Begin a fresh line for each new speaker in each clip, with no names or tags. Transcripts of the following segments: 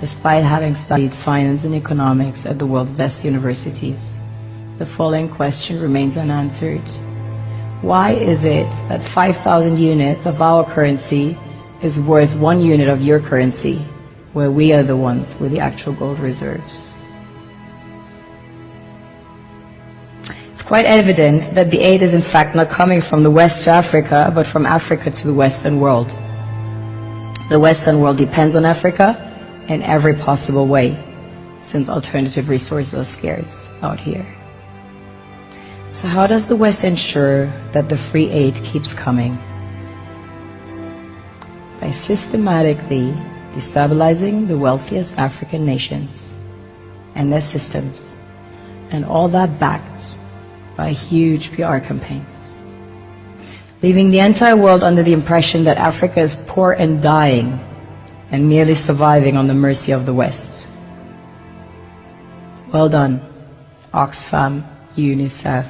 despite having studied finance and economics at the world's best universities. The following question remains unanswered. Why is it that 5,000 units of our currency is worth 1 unit of your currency, where we are the ones with the actual gold reserves? It's quite evident that the aid is in fact not coming from the West to Africa, but from Africa to the Western world. The Western world depends on Africa in every possible way, since alternative resources are scarce out here. So how does the West ensure that the free aid keeps coming? By systematically destabilizing the wealthiest African nations and their systems, and all that backed by huge PR campaigns, leaving the entire world under the impression that Africa is poor and dying and merely surviving on the mercy of the West. Well done, Oxfam, UNICEF,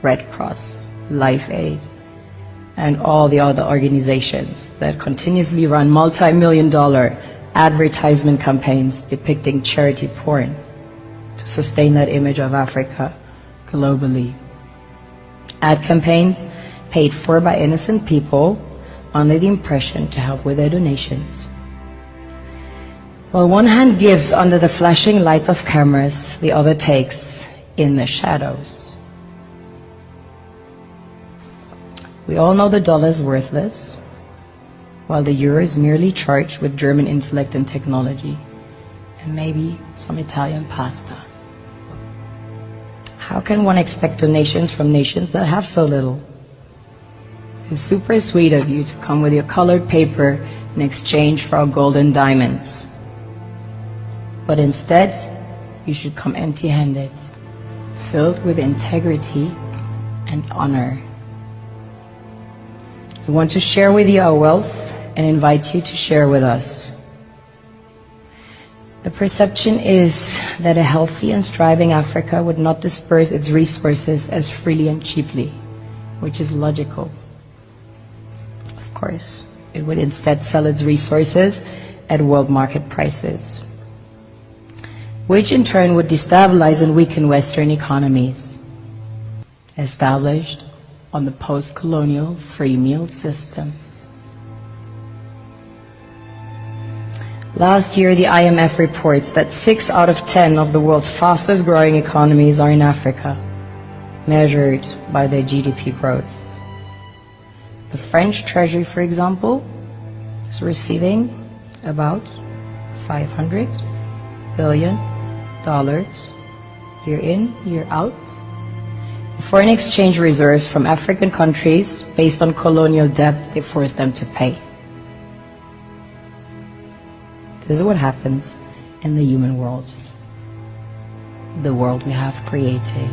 Red Cross, Life Aid, and all the other organizations that continuously run multi-million-dollar advertisement campaigns depicting charity porn to sustain that image of Africa globally. Ad campaigns paid for by innocent people under the impression to help with their donations. While one hand gives under the flashing lights of cameras, the other takes in the shadows. We all know the dollar is worthless, while the euro is merely charged with German intellect and technology, and maybe some Italian pasta. How can one expect donations from nations that have so little? It's super sweet of you to come with your colored paper in exchange for our gold and diamonds. But instead, you should come empty-handed, filled with integrity and honor. We want to share with you our wealth and invite you to share with us. The perception is that a healthy and striving Africa would not disperse its resources as freely and cheaply, which is logical. Of course, it would instead sell its resources at world market prices, which in turn would destabilize and weaken Western economies, established on the post-colonial free meal system. Last year, the IMF reports that 6 out of 10 of the world's fastest growing economies are in Africa, measured by their GDP growth. The French Treasury, for example, is receiving about $500 billion year in, year out, foreign exchange reserves from African countries based on colonial debt they forced them to pay. This is what happens in the human world, the world we have created.